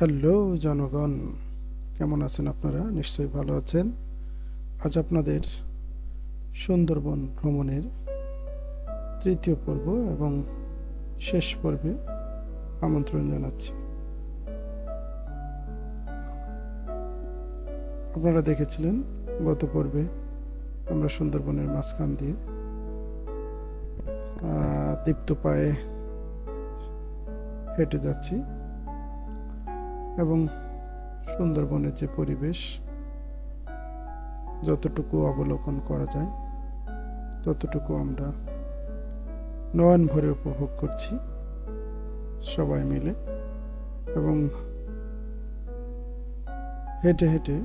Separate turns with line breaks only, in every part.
Hello জনগণ, কেমন আছেন আপনারা? নিশ্চয়ই ভালো আছেন। আজ আপনাদের সুন্দরবন ভ্রমণের তৃতীয় পর্ব এবং শেষ পর্বে আমন্ত্রণ জানাচ্ছি। আপনারা দেখেছিলেন গত পর্বে আমরা সুন্দরবনের মাঝখান দিয়ে দীপ্ত পায়ে হেঁটে যাচ্ছি এবং সুন্দরবনের যে পরিবেশ যতটুকু অবলোকন করা যায় ততটুকু আমরা নয়ন ভরে উপভোগ করছি সবাই মিলে, এবং হেঁটে হেঁটে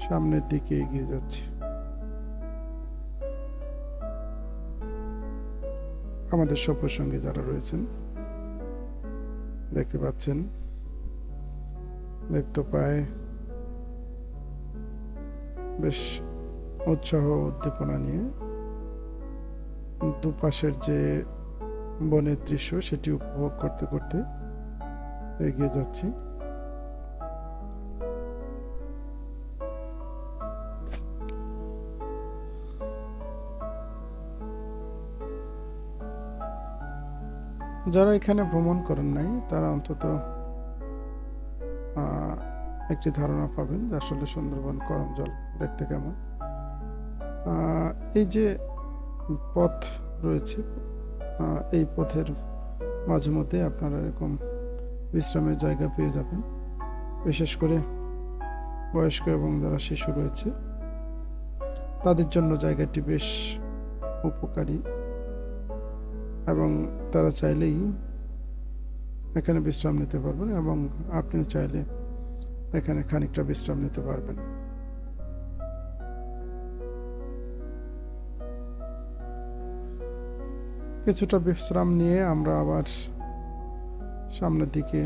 সামনের দিকে এগিয়ে যাচ্ছি। আমাদের সফর সঙ্গে যারা রয়েছেন দেখতে পাচ্ছেন, দেখতে পায় বেশ উৎসাহ উদ্দীপনা নিয়ে দুপাশের যে বনের দৃশ্য সেটি উপভোগ করতে করতে এগিয়ে যাচ্ছি। যারা এখানে ভ্রমণ করেন নাই তারা অন্তত একটি ধারণা পাবেন যে আসলে সুন্দরবন করমজল দেখতে কেমন। এই যে পথ রয়েছে, এই পথের মাঝে মধ্যে আপনারা এরকম বিশ্রামের জায়গা পেয়ে যাবেন। বিশেষ করে বয়স্ক এবং যারা শিশু রয়েছে তাদের জন্য জায়গাটি বেশ উপকারী, এবং তারা চাইলেই এখানে বিশ্রাম নিতে পারবেন এবং আপনিও চাইলে এখানে খানিকটা বিশ্রাম নিতে পারবেন। কিছুটা বিশ্রাম নিয়ে আমরা আবার সামনের দিকে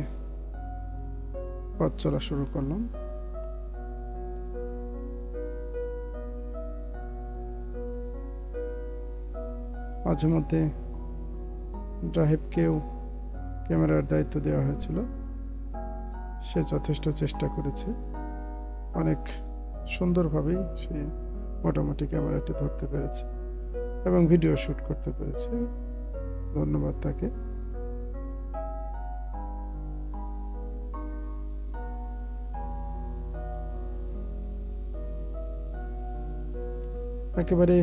পথ চলা শুরু করলাম। মাঝে মধ্যে ড্রাইভকেও ক্যামেরার দায়িত্ব দেওয়া হয়েছিল, সে যথেষ্ট চেষ্টা করেছে, অনেক সুন্দরভাবেই সে মোটামুটি ক্যামেরাটি ধরতে পেরেছে এবং ভিডিও শ্যুট করতে পেরেছে। ধন্যবাদ তাকে। একেবারে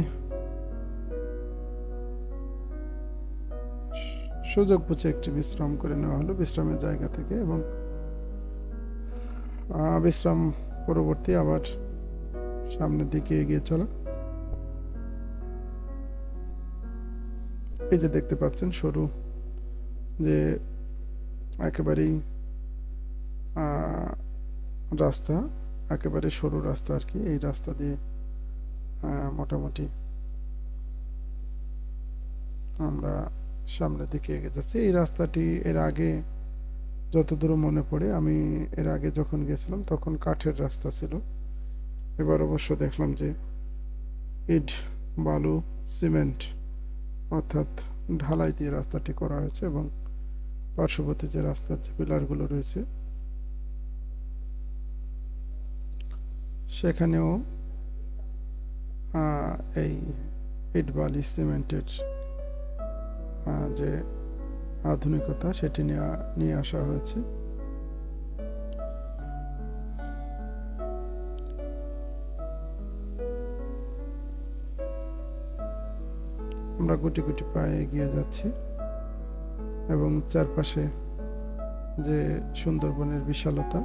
সুযোগ বুঝে একটি বিশ্রাম করে নেওয়া হলো বিশ্রামের জায়গা থেকে, এবং বিশ্রাম পরবর্তী আবার সামনের দিকে এগিয়ে চলা। এই যে দেখতে পাচ্ছেন সরু যে একেবারেই রাস্তা, একেবারে সরু রাস্তা আর কি, এই রাস্তা দিয়ে মোটামুটি আমরা সামনের দিকে এগিয়ে যাচ্ছি। এই রাস্তাটি এর আগে যতদূর মনে পড়ে, আমি এর আগে যখন গেছিলাম তখন কাঠের রাস্তা ছিল। এবার অবশ্য দেখলাম যে ইট, বালু, সিমেন্ট অর্থাৎ ঢালাই দিয়ে রাস্তাটি করা হয়েছে, এবং পার্শ্ববর্তী যে রাস্তার যে পিলারগুলো রয়েছে সেখানেও এই ইট, বালি, সিমেন্টের যে আধুনিকতা সেটি নিয়ে আসা হয়েছে। আমরা গুটি গুটি পায়ে এগিয়ে যাচ্ছি এবং চারপাশে যে সুন্দরবনের বিশালতা,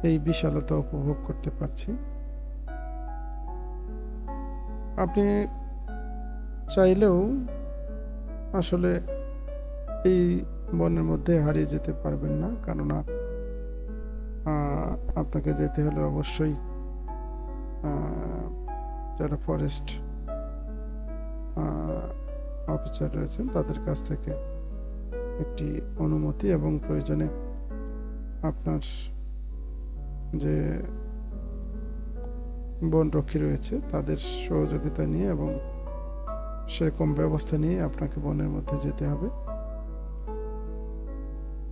এই বিশালতা উপভোগ করতে পারছি। আপনি চাইলেও আসলে এই বনের মধ্যে হারিয়ে যেতে পারবেন না, কেননা আপনাকে যেতে হলে অবশ্যই যারা ফরেস্ট অফিসার রয়েছেন তাদের কাছ থেকে একটি অনুমতি এবং প্রয়োজনে আপনার যে বনরক্ষী রয়েছে তাদের সহযোগিতা নিয়ে এবং সেরকম ব্যবস্থা নিয়ে আপনাকে বনের মধ্যে যেতে হবে।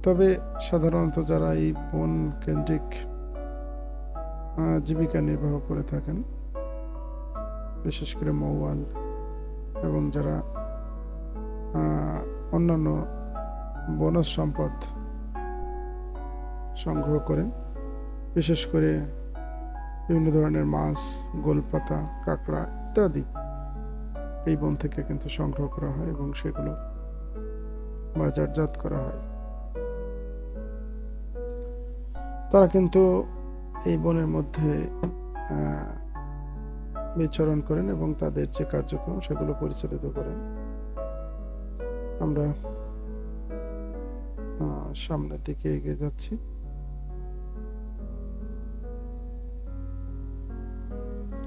তবে সাধারণত যারা এই বন কেন্দ্রিক জীবিকা নির্বাহ করে থাকেন, বিশেষ করে মৌয়াল এবং যারা অন্যান্য বনজ সম্পদ সংগ্রহ করেন, বিশেষ করে বিভিন্ন ধরনের মাছ, গোলপাতা, কাঁকড়া ইত্যাদি এই বন থেকে কিন্তু সংগ্রহ করা হয় এবং সেগুলো বাজারজাত করা হয়। তারা কিন্তু এই বনের মধ্যে বিচরণ করেন এবং তাদের যে কার্যক্রম সেগুলো পরিচালিত করেন। আমরা সামনের দিকে এগিয়ে যাচ্ছি।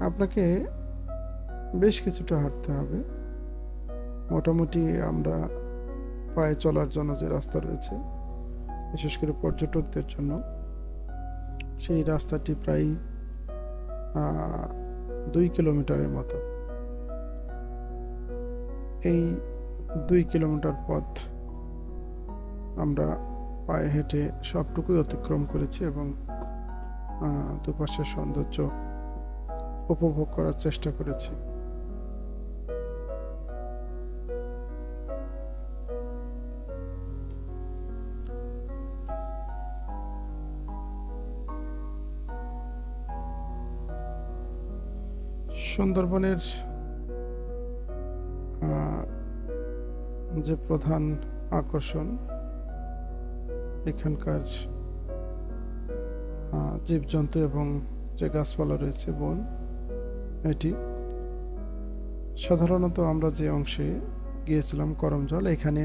আপনাকে বেশ কিছুটা হাঁটতে হবে। মোটামুটি আমরা পায়ে চলার জন্য যে রাস্তা রয়েছে, বিশেষ করে পর্যটকদের জন্য, সেই রাস্তাটি প্রায় 2 কিলোমিটারের মতো। এই 2 কিলোমিটার পথ আমরা পায়ে হেঁটে সবটুকুই অতিক্রম করেছি এবং দুপাশের সৌন্দর্য উপভোগ করার চেষ্টা করেছি। সুন্দরবনের যে প্রধান আকর্ষণ এখানকার জীবজন্তু এবং যে গাছপালা রয়েছে, বন, এটি সাধারণত আমরা যে অংশে গিয়েছিলাম করমজল, এখানে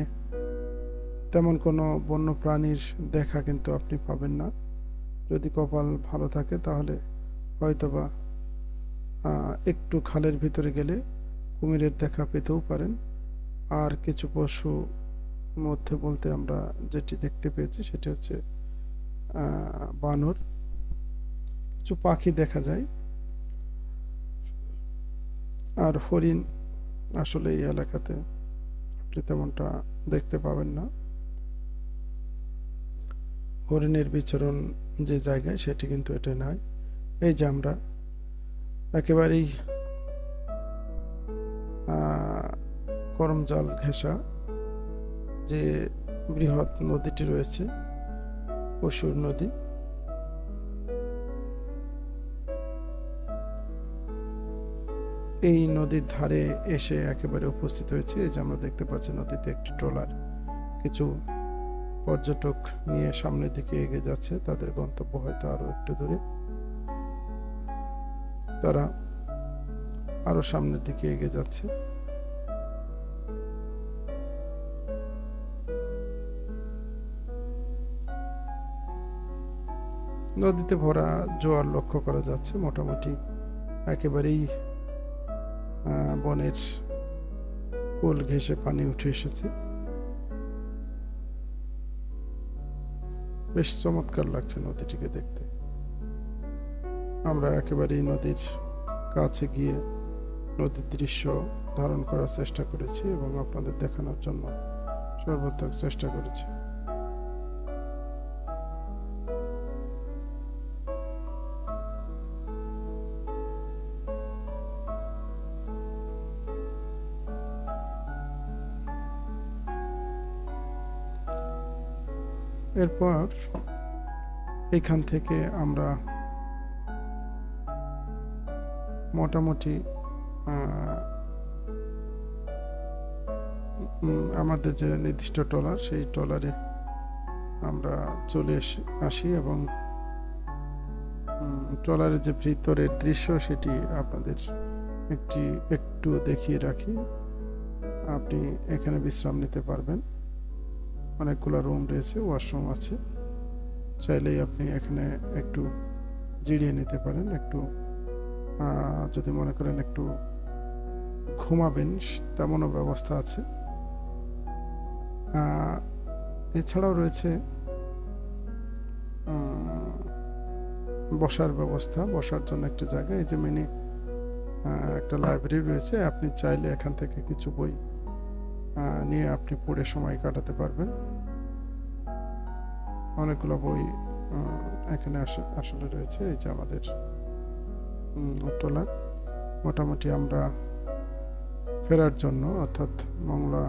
তেমন কোনো বন্য প্রাণীর দেখা কিন্তু আপনি পাবেন না। যদি কপাল ভালো থাকে তাহলে হয়তোবা একটু খালের ভিতরে গেলে কুমিরের দেখা পেতেও পারেন। আর কিছু পশু মধ্যে বলতে আমরা যেটি দেখতে পেয়েছি সেটি হচ্ছে বানর, কিছু পাখি দেখা যায়। আর হরিণ আসলে এই এলাকাতে আপনি তেমনটা দেখতে পাবেন না। হরিণের বিচরণ যে জায়গায় সেটি কিন্তু এটা নয়। এই যে আমরা একেবারেই করমজল ঘেঁষা যে বৃহৎ নদীটি রয়েছে, পশুর নদী, এই নদীর ধারে এসে একেবারে উপস্থিত হয়েছে। এই যে আমরা দেখতে পাচ্ছি নদীতে একটি ট্রলার কিছু পর্যটক নিয়ে সামনের দিকে এগিয়ে যাচ্ছে। তাদের গন্তব্য হয়তো আরো একটু দূরে। তারা আরো সামনের দিকে এগিয়ে যাচ্ছে। নদীতে ভরা জোয়ার লক্ষ্য করা যাচ্ছে। মোটামুটি একেবারেই বনের কোল ঘেঁষে পানি উঠে এসেছে। বেশ চমৎকার লাগছে নদীটিকে দেখতে। আমরা একেবারেই নদীর কাছে গিয়ে নদীর দৃশ্য ধারণ করার চেষ্টা করেছি এবং আপনাদের দেখানোর জন্য সর্বোত্তম চেষ্টা করেছি। এরপর এখান থেকে আমরা মোটামুটি আমাদের যে নির্দিষ্ট ট্রলার, সেই ট্রলারে আমরা চলে আসি এবং ট্রলারের যে ভিতরের দৃশ্য সেটি আপনাদের একটু দেখিয়ে রাখি। আপনি এখানে বিশ্রাম নিতে পারবেন। অনেকগুলো রুম রয়েছে, ওয়াশরুম আছে। চাইলেই আপনি এখানে একটু জিরিয়ে নিতে পারেন। একটু যদি মনে করেন একটু ঘুমাবেন, তেমনও ব্যবস্থা আছে। এছাড়াও রয়েছে বসার ব্যবস্থা, বসার জন্য একটা জায়গা। এই যে মিনি একটা লাইব্রেরি রয়েছে। আপনি চাইলে এখান থেকে কিছু বই নিয়ে আপনি পড়ে সময় কাটাতে পারবেন। অনেকগুলো বই এখানে আসলে রয়েছে। এই যে আমাদের ট্রলার। মোটামুটি আমরা ফেরার জন্য, অর্থাৎ মংলা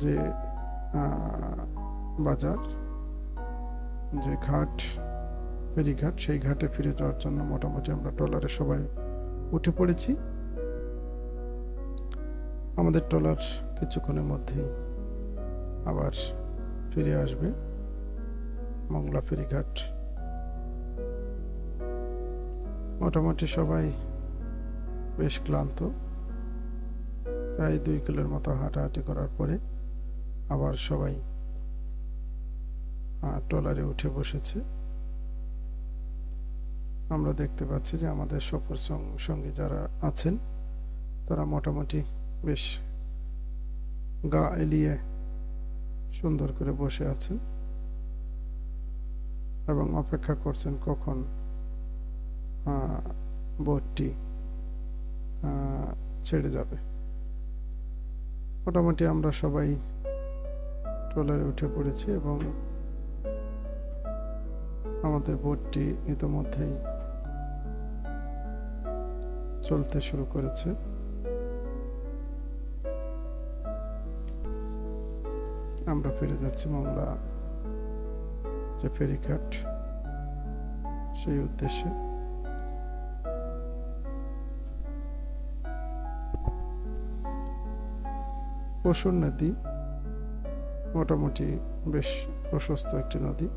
যে বাজার, যে ঘাট, ফেরিঘাট, সেই ঘাটে ফিরে যাওয়ার জন্য মোটামুটি আমরা ট্রলারে সবাই উঠে পড়েছি। আমাদের ট্রলার কিছুক্ষণের মধ্যেই আবার ফিরে আসবে মংলা ফেরিঘাট। মোটামুটি সবাই বেশ ক্লান্ত, প্রায় 2 কিলোর মতো হাঁটাহাঁটি করার পরে আবার সবাই ট্রলারে উঠে বসেছে। আমরা দেখতে পাচ্ছি যে আমাদের সফর সঙ্গী যারা আছেন তারা মোটামুটি বেশ গা এলিয়ে সুন্দর করে বসে আছেন এবং অপেক্ষা করছেন কখন বোটটি ছেড়ে যাবে। মোটামুটি আমরা সবাই ট্রলারে উঠে পড়েছি এবং আমাদের বোটটি ইতোমধ্যেই চলতে শুরু করেছে। আমরা ফিরে যাচ্ছি মংলা যে ফেরিঘাট, সেই উদ্দেশ্যে। পশুর নদী মোটামুটি বেশ প্রশস্ত একটি নদী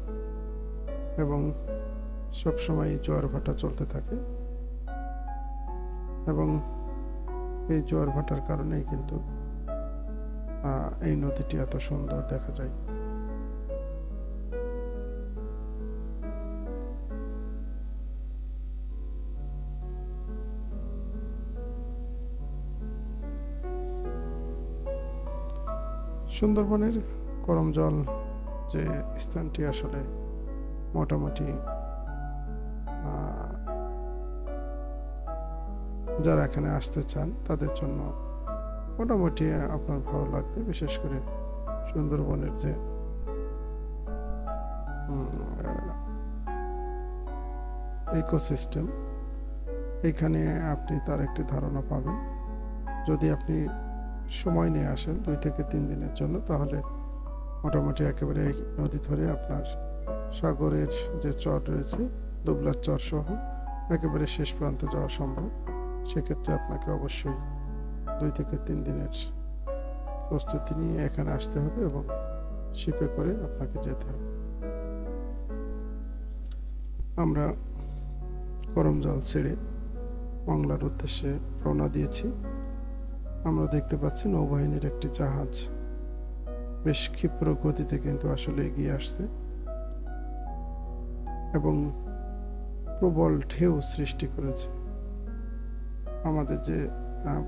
এবং সবসময় জোয়ার ভাটা চলতে থাকে এবং এই জোয়ার ভাটার কারণেই কিন্তু এই নদীটি এত সুন্দর দেখা যায়। সুন্দরবনের করমজল যে স্থানটি আসলে মোটামুটি যারা এখানে আসতে চান তাদের জন্য মোটামুটি আপনার ভালো লাগবে। বিশেষ করে সুন্দরবনের যে ইকোসিস্টেম, এখানে আপনি তার একটি ধারণা পাবেন। যদি আপনি সময় নিয়ে আসেন 2 থেকে 3 দিনের জন্য, তাহলে মোটামুটি একেবারে এই নদী ধরে আপনার সাগরের যে চর রয়েছে, দুবলার চর সহ একেবারে শেষ প্রান্তে যাওয়া সম্ভব। সেক্ষেত্রে আপনাকে অবশ্যই 2 থেকে 3 দিনের প্রস্তুতি নিয়ে এখানে আসতে হবে এবং শিপে করে আপনাকে যেতে হবে। আমরা করমজল ছেড়ে মংলার উদ্দেশ্যে রওনা দিয়েছি। আমরা দেখতে পাচ্ছি নৌবাহিনীর একটি জাহাজ বেশ ক্ষিপ্র গতিতে কিন্তু আসলে এগিয়ে আসছে এবং প্রবল ঢেউ সৃষ্টি করেছে। আমাদের যে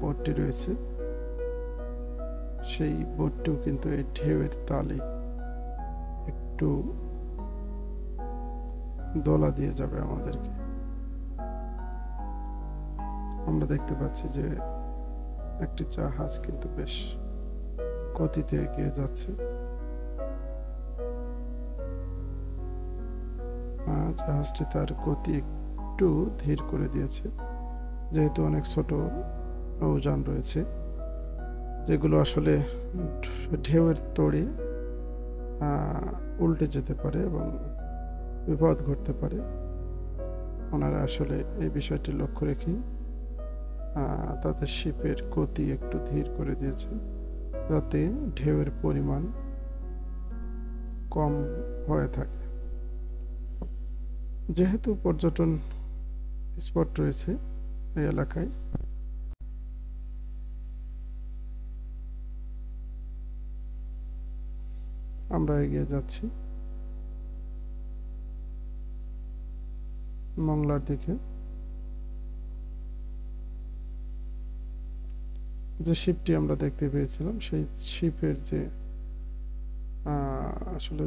বোটটি রয়েছে সেই বোটটিও কিন্তু এই ঢেউয়ের তালে একটু দোলা দিয়ে যাবে আমাদেরকে। আমরা দেখতে পাচ্ছি যে একটি জাহাজ কিন্তু বেশ গতিতে এগিয়ে যাচ্ছে। জাহাজটি তার গতি একটু ধীর করে দিয়েছে, যেহেতু অনেক ছোট নৌযান রয়েছে যেগুলো আসলে ঢেউয়ের তোড়ে উল্টে যেতে পারে এবং বিপদ ঘটতে পারে। ওনারা আসলে এই বিষয়টি লক্ষ্য রেখে তাদের শিপের গতি একটু ধীর করে দিয়েছে, যাতে ঢেউয়ের পরিমাণ কম হয়ে থাকে। যেহেতু পর্যটন স্পট রয়েছে এই এলাকায়, আমরা এগিয়ে যাচ্ছি মংলার দিকে। যে শিপটি আমরা দেখতে পেয়েছিলাম সেই শিপের যে আসলে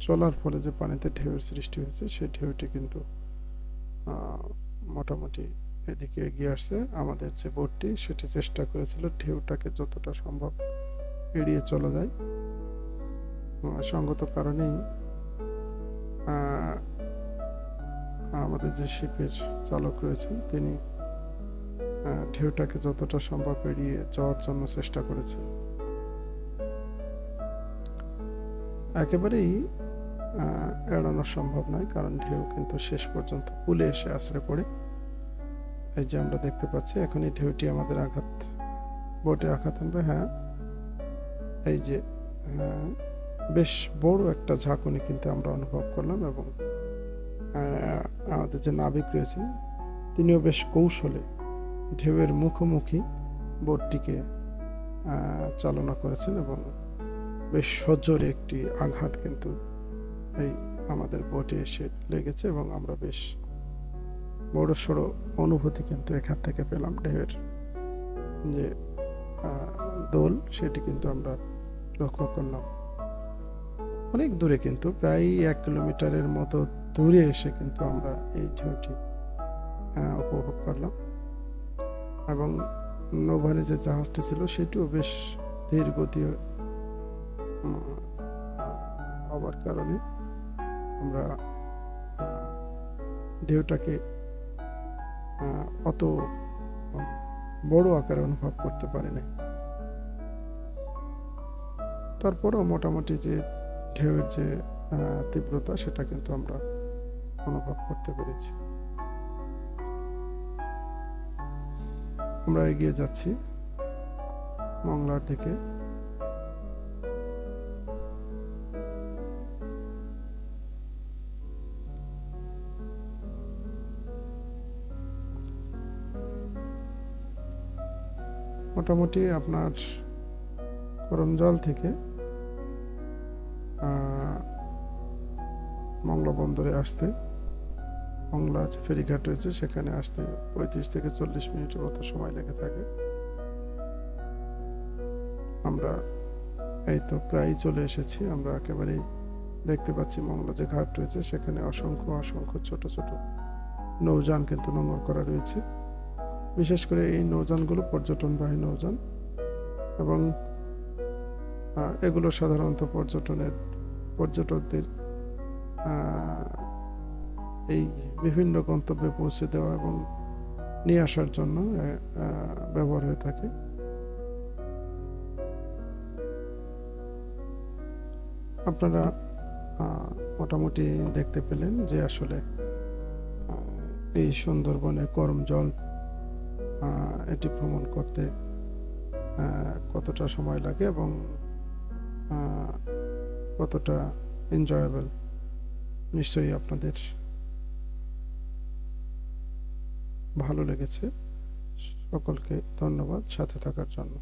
চলার ফলে যে পানিতে ঢেউয়ের সৃষ্টি হয়েছে, সেই ঢেউটি কিন্তু মোটামুটি এদিকে এগিয়ে আসছে। আমাদের যে বোটটি সেটি চেষ্টা করেছিল ঢেউটাকে যতটা সম্ভব এড়িয়ে চলা যায়। সঙ্গত কারণেই আমাদের যে শিপের চালক রয়েছেন তিনি ঢেউটাকে যতটা সম্ভব এড়িয়ে যাওয়ার জন্য চেষ্টা করেছেন। একেবারেই এড়ানো সম্ভব নয়, কারণ ঢেউ কিন্তু শেষ পর্যন্ত কূলে এসে আছড়ে পড়ে। এই যে আমরা দেখতে পাচ্ছি এখন এই ঢেউটি আমাদের বোটে আঘাত আনবে। হ্যাঁ, এই যে বেশ বড় একটা ঝাঁকুনি কিন্তু আমরা অনুভব করলাম, এবং আমাদের যে নাবিক রয়েছেন তিনিও বেশ কৌশলে ঢেউয়ের মুখোমুখি বোটটিকে চালনা করেছেন, এবং বেশ সজোরে একটি আঘাত কিন্তু এই আমাদের বোটে এসে লেগেছে, এবং আমরা বেশ বড় সড়ো অনুভূতি কিন্তু এখান থেকে পেলাম। ঢেউয়ের যে দোল সেটি কিন্তু আমরা লক্ষ্য করলাম অনেক দূরে, কিন্তু প্রায় 1 কিলোমিটারের মতো দূরে এসে কিন্তু আমরা এই ঢেউটি উপভোগ করলাম। এবং নৌবাহিনী যে জাহাজটি ছিল সেটিও বেশ ধীর গতি হওয়ার কারণে আমরা ঢেউটাকে অত বড় আকারে অনুভব করতে পারি নাই। তারপরেও মোটামুটি যে ঢেউয়ের যে তীব্রতা সেটা কিন্তু আমরা অনুভব করতে পেরেছি। আমরা এগিয়ে যাচ্ছি মংলার দিকে। মোটামুটি আপনার করমজল থেকে মংলা বন্দরে আসতে, মংলা যে ফেরিঘাট রয়েছে সেখানে আসতে 35 থেকে 40 মিনিটের মতো সময় লেগে থাকে। আমরা এই তো প্রায় চলে এসেছি। আমরা একেবারেই দেখতে পাচ্ছি মংলা যে ঘাট রয়েছে সেখানে অসংখ্য ছোট ছোট নৌযান কিন্তু নোঙর করা রয়েছে। বিশেষ করে এই নৌযানগুলো পর্যটনবাহী নৌযান, এবং এগুলো সাধারণত পর্যটকদের এই বিভিন্ন গন্তব্যে পৌঁছে দেওয়া এবং নিয়ে আসার জন্য ব্যবহার হয়ে থাকে। আপনারা মোটামুটি দেখতে পেলেন যে আসলে এই সুন্দরবনের করমজল এটি ভ্রমণ করতে কতটা সময় লাগে এবং কতটা এনজয়েবল। নিশ্চয়ই আপনাদের ভালো লেগেছে। সকলকে ধন্যবাদ সাথে থাকার জন্য।